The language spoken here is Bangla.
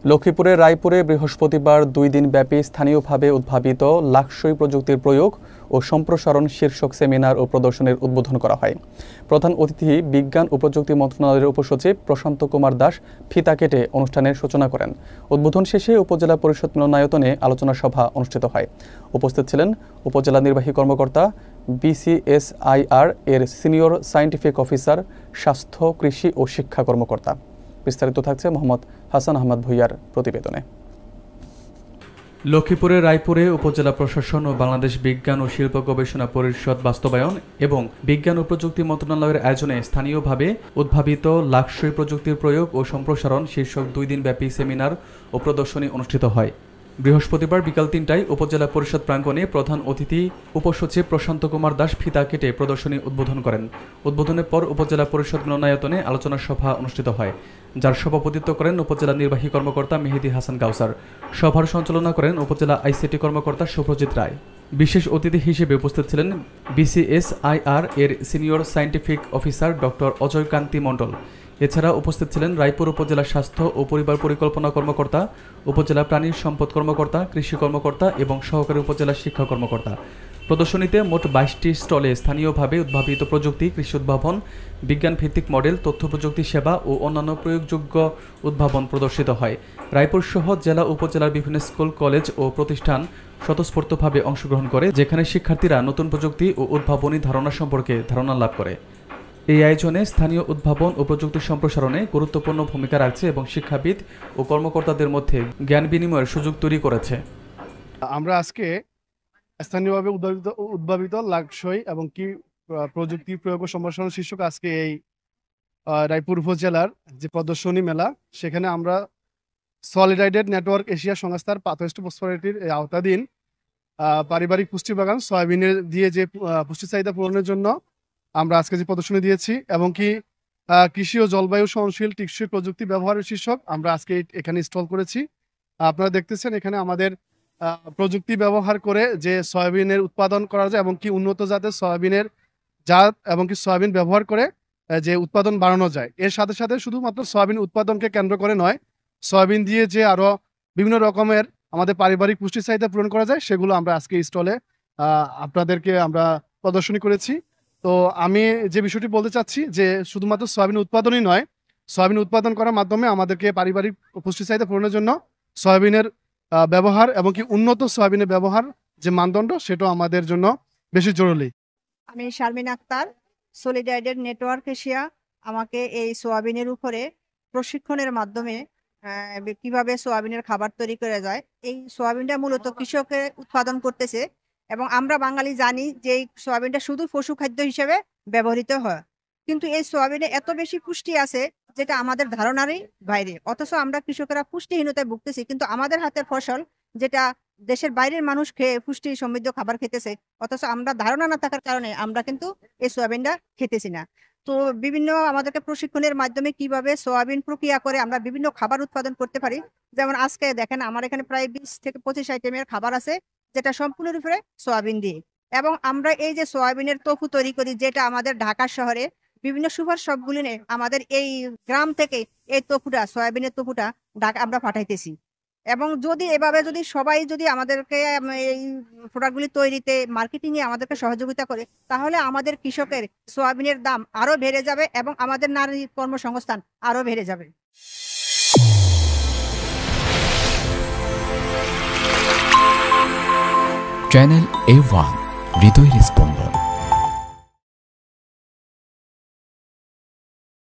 লক্ষ্মীপুরের রায়পুরে বৃহস্পতিবার 2 দিনব্যাপী স্থানীয়ভাবে উদ্ভাবিত লাক্সই প্রযুক্তির প্রয়োগ ও সম্প্রসারণ শীর্ষক সেমিনার ও প্রদর্শনীর উদ্বোধন করা হয়। প্রধান অতিথি বিজ্ঞান ও প্রযুক্তি মন্ত্রণালয়ের উপসচিব প্রশান্ত কুমার দাস ফিতা কেটে অনুষ্ঠানের সূচনা করেন। উদ্বোধন শেষে উপজেলা পরিষদ মিলনায়তনে আলোচনা সভা অনুষ্ঠিত হয়। উপস্থিত ছিলেন উপজেলা নির্বাহী কর্মকর্তা, BCSIR এর সিনিয়র সায়েন্টিফিক অফিসার, স্বাস্থ্য, কৃষি ও শিক্ষা কর্মকর্তা। বিস্তারিত থাকছে মোহাম্মদ হাসান আহমদ ভুইয়ার প্রতিবেদনে। লক্ষ্মীপুরের রায়পুরে উপজেলা প্রশাসন ও বাংলাদেশ বিজ্ঞান ও শিল্প গবেষণা পরিষদ বাস্তবায়ন এবং বিজ্ঞান ও প্রযুক্তি মন্ত্রণালয়ের আয়োজনে স্থানীয়ভাবে উদ্ভাবিত লাক্সই প্রযুক্তির প্রয়োগ ও সম্প্রসারণ শীর্ষক 2 দিনব্যাপী সেমিনার ও প্রদর্শনী অনুষ্ঠিত হয়। বৃহস্পতিবার বিকাল 3টায় উপজেলা পরিষদ প্রাঙ্গণে প্রধান অতিথি উপসচিব প্রশান্ত কুমার দাস ফিতা কেটে প্রদর্শনী উদ্বোধন করেন। উদ্বোধনের পর উপজেলা পরিষদ মিলনায়তনে আলোচনা সভা অনুষ্ঠিত হয়, যার সভাপতিত্ব করেন উপজেলা নির্বাহী কর্মকর্তা মেহেদী হাসান কাউসার। সভার সঞ্চালনা করেন উপজেলা ICT কর্মকর্তা শুভ্রজিৎ রায়। বিশেষ অতিথি হিসেবে উপস্থিত ছিলেন BCSIR এর senior scientific officer doctor Ajay Kanti Mondal. এছাড়া উপস্থিত ছিলেন রায়পুর উপজেলা স্বাস্থ্য ও পরিবার পরিকল্পনা কর্মকর্তা, উপজেলা প্রাণী সম্পদ কর্মকর্তা, কৃষি কর্মকর্তা এবং সহকারী উপজেলা শিক্ষা কর্মকর্তা। প্রদর্শনীতে মোট 22টি স্টলে স্থানীয়ভাবে উদ্ভাবিত প্রযুক্তি, কৃষি উদ্ভাবন, বিজ্ঞান ভিত্তিক মডেল, তথ্য প্রযুক্তি সেবা ও অন্যান্য প্রয়োগযোগ্য উদ্ভাবন প্রদর্শিত হয়। রায়পুর সহ জেলা উপজেলার বিভিন্ন স্কুল, কলেজ ও প্রতিষ্ঠান স্বতঃস্ফূর্তভাবে অংশগ্রহণ করে, যেখানে শিক্ষার্থীরা নতুন প্রযুক্তি ও উদ্ভাবনী ধারণা সম্পর্কে ধারণা লাভ করে। এই আয়োজনে স্থানীয় উদ্ভাবন ও প্রযুক্তি সম্প্রসারণে গুরুত্বপূর্ণ ভূমিকা রাখছে এবং শিক্ষাবিদ ও কর্মকর্তাদের মধ্যে জ্ঞান বিনিময়ের সুযোগ তৈরি করেছে। আমরা আজকে স্থানীয়ভাবে উদ্ভাবিত লাক্সই এবং কি প্রযুক্তি প্রয়োগ ও সম্প্রসারণ শীর্ষক আজকে এই রায়পুর উপজেলার যে প্রদর্শনী মেলা, সেখানে আমরা সলিডাইটেড নেটওয়ার্ক এশিয়া সংস্থার পাথওয়েস্ট প্রসপারিটির আওতাধীন পারিবারিক পুষ্টি বাগান সয়াবিনের দিয়ে যে পুষ্টি চাহিদা পূরণের জন্য আমরা আজকে যে প্রদর্শনী দিয়েছি এবং কি কৃষি ও জলবায়ু সহনশীল টেকসই প্রযুক্তি ব্যবহারের শীর্ষক আমরা আজকে এখানে স্টল করেছি। আপনারা দেখতেছেন এখানে আমাদের প্রযুক্তি ব্যবহার করে যে সয়াবিনের উৎপাদন করা যায় এবং কি উন্নত জাতের সয়াবিনের জাত এবং কি সয়াবিন ব্যবহার করে যে উৎপাদন বাড়ানো যায়। এর সাথে সাথে শুধুমাত্র সয়াবিন উৎপাদনকে কেন্দ্র করে নয়, সয়াবিন দিয়ে যে আরো বিভিন্ন রকমের আমাদের পারিবারিক পুষ্টি চাহিদা পূরণ করা যায়, সেগুলো আমরা আজকে স্টলে আপনাদেরকে আমরা প্রদর্শনী করেছি। তো আমি যে বিষয়টি বলতে চাচ্ছি যে শুধুমাত্র সয়াবিন উৎপাদনই নয়, সয়াবিন উৎপাদন করার মাধ্যমে আমাদেরকে পারিবারিক পুষ্টি চাহিদা পূরণের জন্য সয়াবিনের ব্যবহার এবং কি উন্নত সয়াবিনের ব্যবহার যে মানদণ্ড, সেটাও আমাদের জন্য বেশি জরুরি। আমি শারমিন আক্তার, সলিডাইটেড নেটওয়ার্ক এশিয়া আমাকে এই সোয়াবিনের উপরে প্রশিক্ষণের মাধ্যমে কিভাবে সোয়াবিনের খাবার তৈরি করা যায়। এই সোয়াবিনটা মূলত কৃষকে উৎপাদন করতেছে এবং আমরা বাঙালি জানি যে এই সোয়াবিনটা শুধু পশু খাদ্য হিসেবে ব্যবহৃত হয়, কিন্তু এই সোয়াবিনে এত বেশি পুষ্টি আছে যেটা আমাদের ধারণারই বাইরে। অথচ আমরা কৃষকেরা পুষ্টিহীনতায় ভুগতেছি, কিন্তু আমাদের হাতের ফসল যেটা দেশের বাইরের মানুষ খেয়ে পুষ্টি সমৃদ্ধ খাবার খেতেছে, অথচ আমরা ধারণা না থাকার কারণে আমরা কিন্তু এই সোয়াবিনটা খেতেছি না। তো বিভিন্ন আমাদেরকে প্রশিক্ষণের মাধ্যমে কিভাবে সোয়াবিন প্রক্রিয়া করে আমরা বিভিন্ন খাবার উৎপাদন করতে পারি। যেমন আজকে দেখেন আমার এখানে প্রায় 20 থেকে 25 আইটেমের খাবার আছে, যেটা সম্পূর্ণরূপে সোয়াবিন দিয়ে। এবং আমরা এই যে সোয়াবিনের তোফু তৈরি করি, যেটা আমাদের ঢাকা শহরে বিভিন্ন সুপার শপগুলি নিয়ে আমাদের এই গ্রাম থেকে এই তোফুটা, সয়াবিনের তোফুটা ঢাকা আমরা পাঠাইতেছি। এবং যদি এভাবে যদি সবাই যদি আমাদেরকে এই প্রোডাক্টগুলি তৈরিতে, মার্কেটিং এ আমাদেরকে সহযোগিতা করে, তাহলে আমাদের কৃষকের সোয়াবিনের দাম আরো বেড়ে যাবে এবং আমাদের নারী কর্মসংস্থান আরো বেড়ে যাবে। চ্যানেল A1 হৃদয়ের স্পন্দন।